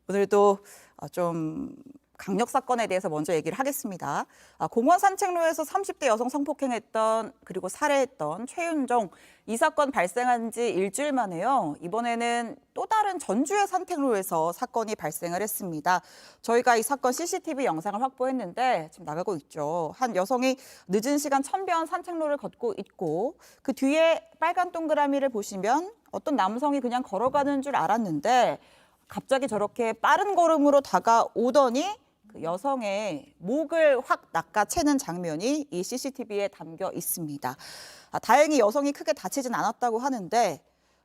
오늘도 좀 강력 사건에 대해서 먼저 얘기를 하겠습니다. 공원 산책로에서 30대 여성 성폭행했던 그리고 살해했던 최윤정 이 사건 발생한 지 일주일 만에요. 이번에는 또 다른 전주의 산책로에서 사건이 발생을 했습니다. 저희가 이 사건 CCTV 영상을 확보했는데 지금 나가고 있죠. 한 여성이 늦은 시간 천변 산책로를 걷고 있고 그 뒤에 빨간 동그라미를 보시면 어떤 남성이 그냥 걸어가는 줄 알았는데 갑자기 저렇게 빠른 걸음으로 다가오더니 그 여성의 목을 확 낚아채는 장면이 이 CCTV에 담겨 있습니다. 다행히 여성이 크게 다치진 않았다고 하는데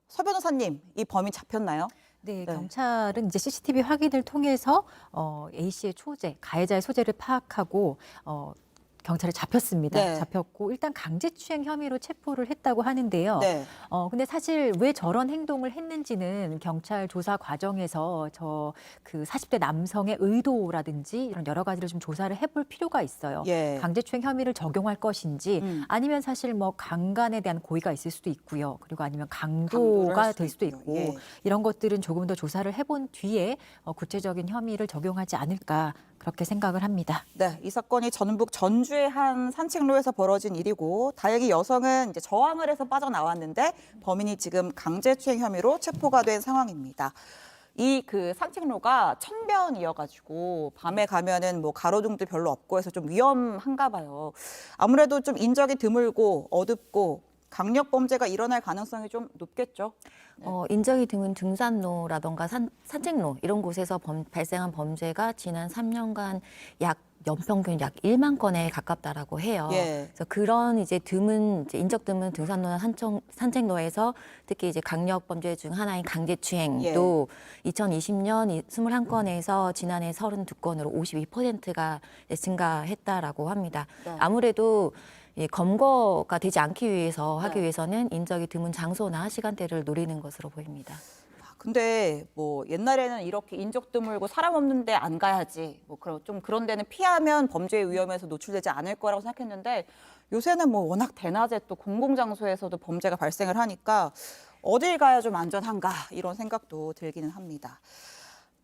서 변호사님, 이 범인 잡혔나요? 네, 경찰은 이제 CCTV 확인을 통해서 A 씨의 소재, 가해자의 소재를 파악하고 경찰에 잡혔습니다. 네. 잡혔고 일단 강제추행 혐의로 체포를 했다고 하는데요. 네. 근데 사실 왜 저런 행동을 했는지는 경찰 조사 과정에서 그 40대 남성의 의도라든지 이런 여러 가지를 좀 조사를 해볼 필요가 있어요. 예. 강제추행 혐의를 적용할 것인지 아니면 사실 뭐 강간에 대한 고의가 있을 수도 있고요. 그리고 아니면 강도가 될 수도 있고 예. 이런 것들은 조금 더 조사를 해본 뒤에 구체적인 혐의를 적용하지 않을까 그렇게 생각을 합니다. 네, 이 사건이 전북 전주의 한 산책로에서 벌어진 일이고 다행히 여성은 이제 저항을 해서 빠져나왔는데 범인이 지금 강제추행 혐의로 체포가 된 상황입니다. 이 그 산책로가 천변이어가지고 밤에 가면은 뭐 가로등도 별로 없고 해서 좀 위험한가 봐요. 아무래도 좀 인적이 드물고 어둡고 강력 범죄가 일어날 가능성이 좀 높겠죠. 인적이 드문 등산로라던가 산책로 이런 곳에서 발생한 범죄가 지난 3년간 연평균 약 1만 건에 가깝다라고 해요. 예. 그래서 그런 이제 인적 드문 등산로나 산책로에서 특히 이제 강력 범죄 중 하나인 강제추행도 2020년 21건에서 지난해 32건으로 52%가 증가했다라고 합니다. 네. 아무래도 검거가 되지 않기 위해서 네. 하기 위해서는 인적이 드문 장소나 시간대를 노리는 것으로 보입니다. 근데 뭐 옛날에는 이렇게 인적 드물고 사람 없는데 안 가야지 뭐 좀 그런 데는 피하면 범죄의 위험에서 노출되지 않을 거라고 생각했는데 요새는 뭐 워낙 대낮에 또 공공장소에서도 범죄가 발생을 하니까 어딜 가야 좀 안전한가 이런 생각도 들기는 합니다.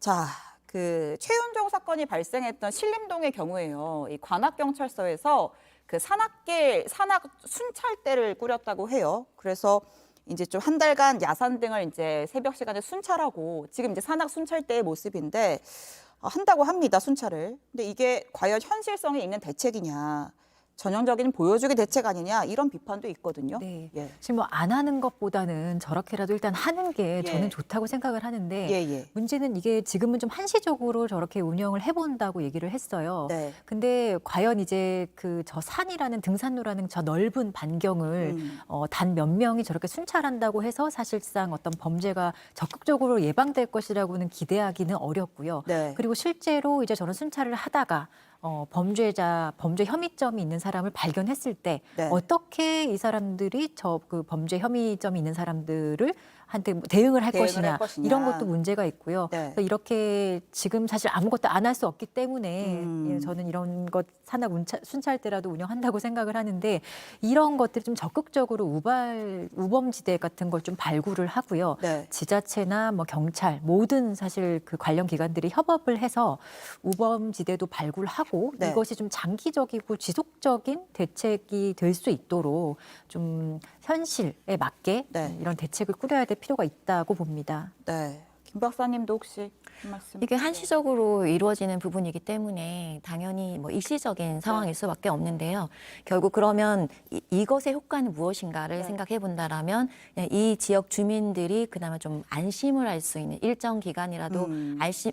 자, 그 최윤정 사건이 발생했던 신림동의 경우에요. 이 관악경찰서에서 그 산악 순찰대를 꾸렸다고 해요. 그래서 이제 좀 한 달간 야산 등을 이제 새벽 시간에 순찰하고 지금 이제 산악 순찰대의 모습인데 한다고 합니다, 순찰을. 근데 이게 과연 현실성이 있는 대책이냐, 전형적인 보여주기 대책 아니냐 이런 비판도 있거든요. 네. 예. 지금 뭐 안 하는 것보다는 저렇게라도 일단 하는 게 저는 좋다고 생각을 하는데 예. 문제는 이게 지금은 좀 한시적으로 저렇게 운영을 해본다고 얘기를 했어요. 네. 근데 과연 이제 저 산이라는 등산로라는 저 넓은 반경을 단 몇 명이 저렇게 순찰한다고 해서 사실상 어떤 범죄가 적극적으로 예방될 것이라고는 기대하기는 어렵고요. 네. 그리고 실제로 이제 저런 순찰을 하다가 범죄 혐의점이 있는 사람을 발견했을 때 네. 어떻게 이 사람들이 그 범죄 혐의점이 있는 사람들을 한테 대응을 할 것이냐 이런 것도 문제가 있고요. 네. 그래서 이렇게 지금 사실 아무것도 안 할 수 없기 때문에 예, 저는 이런 것 산악 순찰대라도 운영한다고 생각을 하는데 이런 것들이 좀 적극적으로 우범지대 같은 걸 좀 발굴을 하고요. 네. 지자체나 뭐 경찰 모든 사실 그 관련 기관들이 협업을 해서 우범지대도 발굴하고 네. 이것이 좀 장기적이고 지속적인 대책이 될 수 있도록 좀 현실에 맞게 네. 이런 대책을 꾸려야 될 필요가 있다고 봅니다. 네. 김 박사님도 혹시 한 말씀? 이게 한시적으로 이루어지는 부분이기 때문에 당연히 뭐 일시적인 상황일 수밖에 없는데요. 결국 그러면 이것의 효과는 무엇인가를 생각해 본다라면 이 지역 주민들이 그나마 좀 안심을 할 수 있는 일정 기간이라도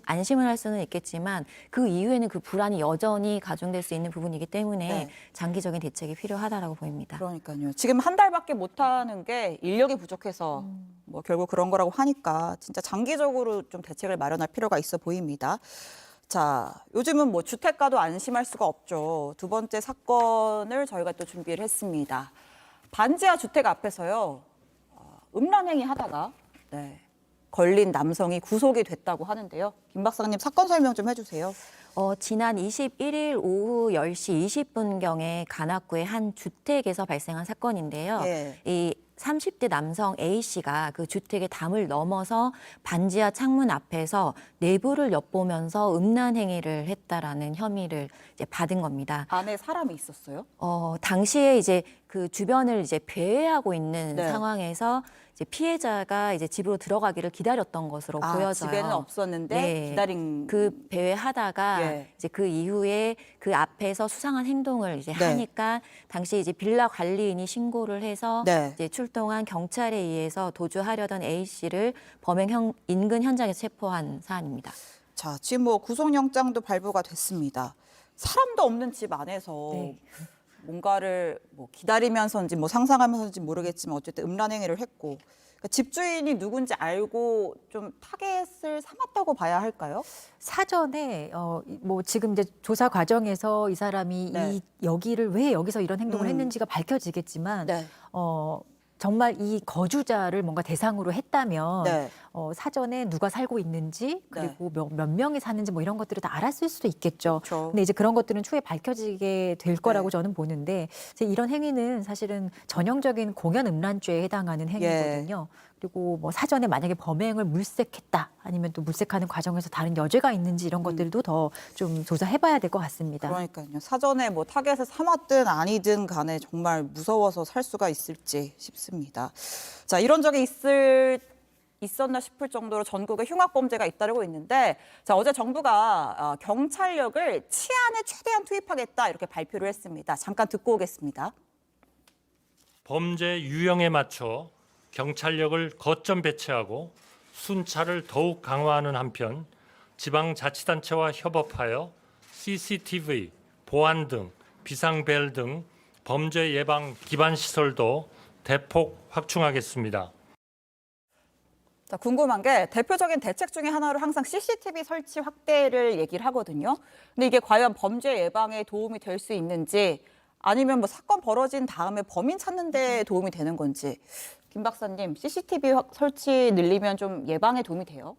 안심을 할 수는 있겠지만 그 이후에는 그 불안이 여전히 가중될 수 있는 부분이기 때문에 장기적인 대책이 필요하다라고 보입니다. 그러니까요. 지금 한 달밖에 못 하는 게 인력이 부족해서 뭐 결국 그런 거라고 하니까 진짜 장기적으로 좀 대책을 마련할 필요가 있어 보입니다. 자, 요즘은 뭐 주택가도 안심할 수가 없죠. 두 번째 사건을 저희가 또 준비를 했습니다. 반지하 주택 앞에서요. 음란행위 하다가 걸린 남성이 구속이 됐다고 하는데요. 김 박사님 사건 설명 좀 해주세요. 지난 21일 오후 10시 20분경에 관악구의 한 주택에서 발생한 사건인데요. 예. 이 30대 남성 A씨가 그 주택의 담을 넘어서 반지하 창문 앞에서 내부를 엿보면서 음란 행위를 했다라는 혐의를 이제 받은 겁니다. 안에 사람이 있었어요? 당시에 이제 그 주변을 이제 배회하고 있는 네. 상황에서 이제 피해자가 이제 집으로 들어가기를 기다렸던 것으로 보여져요. 집에는 없었는데 네. 기다린 그 배회하다가 예. 이제 그 이후에 그 앞에서 수상한 행동을 이제 네. 하니까 당시 이제 빌라 관리인이 신고를 해서 네. 이제 출동한 경찰에 의해서 도주하려던 A 씨를 범행 인근 현장에서 체포한 사안입니다. 자, 지금 뭐 구속영장도 발부가 됐습니다. 사람도 없는 집 안에서 네. 뭔가를 뭐 기다리면서인지 뭐 상상하면서인지 모르겠지만 어쨌든 음란 행위를 했고 그러니까 집주인이 누군지 알고 좀 타겟을 삼았다고 봐야 할까요? 사전에 뭐 지금 이제 조사 과정에서 이 사람이 네. 이 여기를 왜 여기서 이런 행동을 음. 했는지가 밝혀지겠지만 네. 정말 이 거주자를 뭔가 대상으로 했다면 네. 사전에 누가 살고 있는지 그리고 몇 명이 사는지 뭐 이런 것들을 다 알았을 수도 있겠죠. 그렇죠. 근데 이제 그런 것들은 추후에 밝혀지게 될 거라고 네. 저는 보는데 이제 이런 행위는 사실은 전형적인 공연 음란죄에 해당하는 행위거든요. 그리고 뭐 사전에 만약에 범행을 물색했다 아니면 또 물색하는 과정에서 다른 여죄가 있는지 이런 것들도 더 좀 조사해봐야 될 것 같습니다. 그러니까요. 사전에 뭐 타겟을 삼았든 아니든 간에 정말 무서워서 살 수가 있을지 싶습니다. 자, 이런 적이 있었나 싶을 정도로 전국에 흉악범죄가 잇따르고 있는데 자, 어제 정부가 경찰력을 치안에 최대한 투입하겠다 이렇게 발표를 했습니다. 잠깐 듣고 오겠습니다. 범죄 유형에 맞춰 경찰력을 거점 배치하고 순찰을 더욱 강화하는 한편 지방자치단체와 협업하여 CCTV, 보안 등 비상벨 등 범죄 예방 기반 시설도 대폭 확충하겠습니다. 자, 궁금한 게 대표적인 대책 중에 하나로 항상 CCTV 설치 확대를 얘기를 하거든요. 근데 이게 과연 범죄 예방에 도움이 될 수 있는지 아니면 뭐 사건 벌어진 다음에 범인 찾는 데 도움이 되는 건지. 김 박사님, CCTV 설치 늘리면 좀 예방에 도움이 돼요?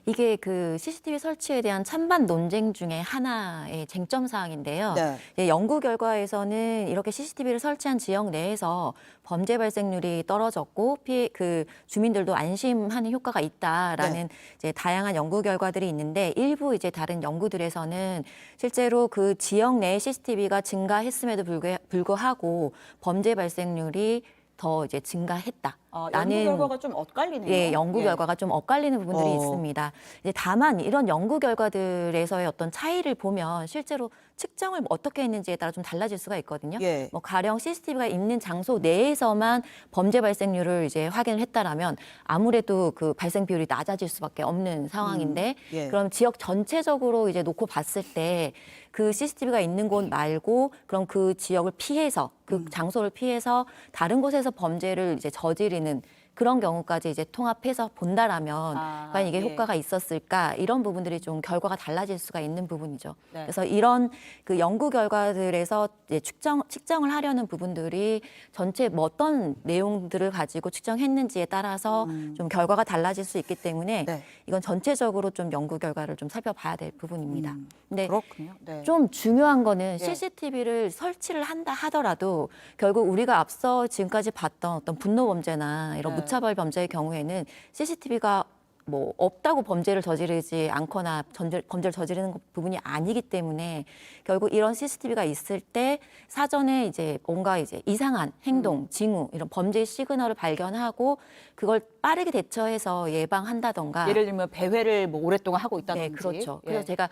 이게 그 CCTV 설치에 대한 찬반 논쟁 중에 하나의 쟁점 사항인데요. 네. 이제 연구 결과에서는 이렇게 CCTV를 설치한 지역 내에서 범죄 발생률이 떨어졌고 그 주민들도 안심하는 효과가 있다라는 이제 다양한 연구 결과들이 있는데 일부 이제 다른 연구들에서는 실제로 그 지역 내 CCTV가 증가했음에도 불구하고 범죄 발생률이 더 이제 증가했다. 연구 결과가 좀 엇갈리네요. 예, 연구 결과가 좀 엇갈리는 부분들이 있습니다. 이제 다만 이런 연구 결과들에서의 어떤 차이를 보면 실제로 측정을 어떻게 했는지에 따라 좀 달라질 수가 있거든요. 예. 뭐 가령 CCTV가 있는 장소 내에서만 범죄 발생률을 이제 확인을 했다라면 아무래도 그 발생 비율이 낮아질 수밖에 없는 상황인데 예. 그럼 지역 전체적으로 이제 놓고 봤을 때 그 CCTV가 있는 곳 말고 그럼 그 지역을 피해서 그 장소를 피해서 다른 곳에서 범죄를 이제 저지르는 그런 경우까지 이제 통합해서 본다라면 과연 이게 예. 효과가 있었을까 이런 부분들이 좀 결과가 달라질 수가 있는 부분이죠. 네. 그래서 이런 그 연구 결과들에서 이제 측정을 하려는 부분들이 전체 뭐 어떤 내용들을 가지고 측정했는지에 따라서 좀 결과가 달라질 수 있기 때문에 네. 이건 전체적으로 좀 연구 결과를 좀 살펴봐야 될 부분입니다. 근데 그렇군요. 네. 좀 중요한 거는 예. CCTV를 설치를 한다 하더라도 결국 우리가 앞서 지금까지 봤던 어떤 분노 범죄나 이런 네. 무차별 범죄의 경우에는 CCTV가 뭐 없다고 범죄를 저지르지 않거나 범죄를 저지르는 부분이 아니기 때문에 결국 이런 CCTV가 있을 때 사전에 이제 뭔가 이제 이상한 행동, 징후 이런 범죄 시그널을 발견하고 그걸 빠르게 대처해서 예방한다던가 예를 들면 배회를 뭐 오랫동안 하고 있다든지. 네, 그렇죠. 예. 그래서 제가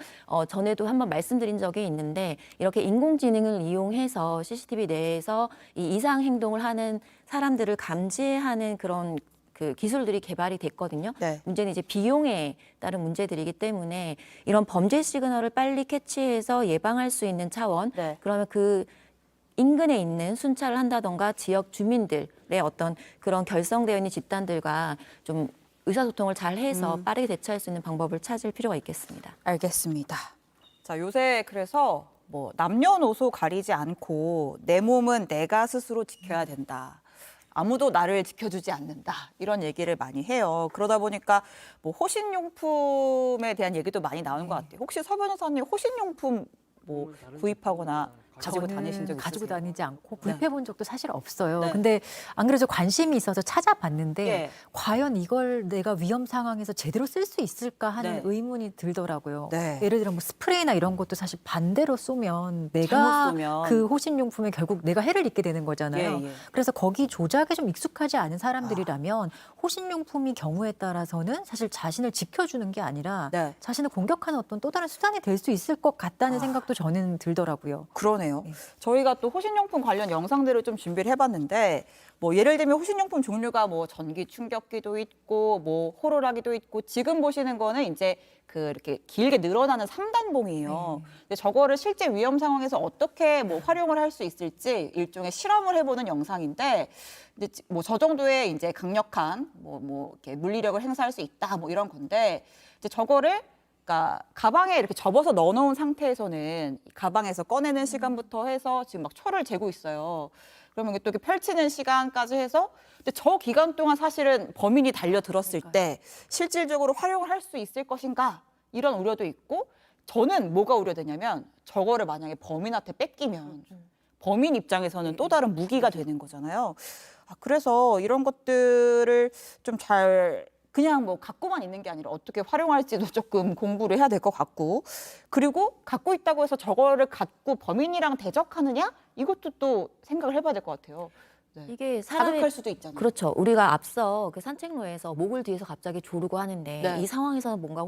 전에도 한번 말씀드린 적이 있는데 이렇게 인공지능을 이용해서 CCTV 내에서 이 이상 행동을 하는 사람들을 감지하는 그런 그 기술들이 개발이 됐거든요. 네. 문제는 이제 비용에 따른 문제들이기 때문에 이런 범죄 시그널을 빨리 캐치해서 예방할 수 있는 차원, 네. 그러면 그 인근에 있는 순찰을 한다던가 지역 주민들의 어떤 그런 결성되어 있는 집단들과 좀 의사소통을 잘 해서 빠르게 대처할 수 있는 방법을 찾을 필요가 있겠습니다. 알겠습니다. 자, 요새 그래서 뭐 남녀노소 가리지 않고 내 몸은 내가 스스로 지켜야 된다. 아무도 나를 지켜주지 않는다. 이런 얘기를 많이 해요. 그러다 보니까 뭐 호신용품에 대한 얘기도 많이 나오는 것 같아요. 혹시 서 변호사님 호신용품 뭐 구입하거나 가지고 다니신 적 가지고 있으세요? 다니지 않고 구입해 본 적도 사실 없어요. 네. 근데 안 그래도 관심이 있어서 찾아봤는데 예. 과연 이걸 내가 위험 상황에서 제대로 쓸 수 있을까 하는 네. 의문이 들더라고요. 네. 예를 들어 뭐 스프레이나 이런 것도 사실 반대로 쏘면 잘못 내가 쏘면. 그 호신용품에 결국 내가 해를 입게 되는 거잖아요. 예, 예. 그래서 거기 조작에 좀 익숙하지 않은 사람들이라면 호신용품이 경우에 따라서는 사실 자신을 지켜주는 게 아니라 네. 자신을 공격하는 어떤 또 다른 수단이 될 수 있을 것 같다는 생각도 저는 들더라고요. 그러네요. 네. 저희가 또 호신용품 관련 영상들을 좀 준비를 해봤는데 뭐 예를 들면 호신용품 종류가 뭐 전기 충격기도 있고 뭐 호루라기도 있고 지금 보시는 거는 이제 그 이렇게 길게 늘어나는 3단봉이에요. 근데 저거를 실제 위험 상황에서 어떻게 뭐 활용을 할 수 있을지 일종의 실험을 해보는 영상인데 근데 뭐 저 정도의 이제 강력한 뭐 이렇게 물리력을 행사할 수 있다 뭐 이런 건데 이제 저거를 그러니까 가방에 이렇게 접어서 넣어놓은 상태에서는 가방에서 꺼내는 시간부터 해서 지금 막 초를 재고 있어요. 그러면 또 이렇게 펼치는 시간까지 해서 근데 저 기간 동안 사실은 범인이 달려들었을 때 실질적으로 활용을 할 수 있을 것인가 이런 우려도 있고 저는 뭐가 우려되냐면 저거를 만약에 범인한테 뺏기면 범인 입장에서는 또 다른 무기가 되는 거잖아요. 그래서 이런 것들을 좀 잘 그냥 뭐 갖고만 있는 게 아니라 어떻게 활용할지도 조금 공부를 해야 될 것 같고 그리고 갖고 있다고 해서 저거를 갖고 범인이랑 대적하느냐 이것도 또 생각을 해봐야 될 것 같아요. 네. 이게 사람이 자극할 수도 있잖아요. 그렇죠. 우리가 앞서 그 산책로에서 목을 뒤에서 갑자기 조르고 하는데 네. 이 상황에서는 뭔가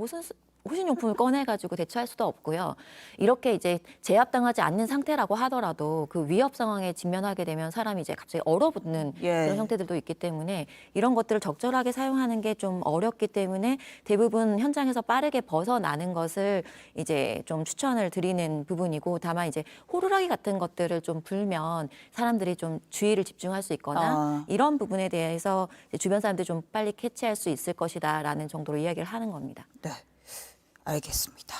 호신용품을 꺼내가지고 대처할 수도 없고요. 이렇게 이제 제압당하지 않는 상태라고 하더라도 그 위협 상황에 직면하게 되면 사람이 이제 갑자기 얼어붙는 예. 그런 형태들도 있기 때문에 이런 것들을 적절하게 사용하는 게 좀 어렵기 때문에 대부분 현장에서 빠르게 벗어나는 것을 이제 좀 추천을 드리는 부분이고 다만 이제 호루라기 같은 것들을 좀 불면 사람들이 좀 주의를 집중할 수 있거나 이런 부분에 대해서 이제 주변 사람들이 좀 빨리 캐치할 수 있을 것이다라는 정도로 이야기를 하는 겁니다. 네, 알겠습니다.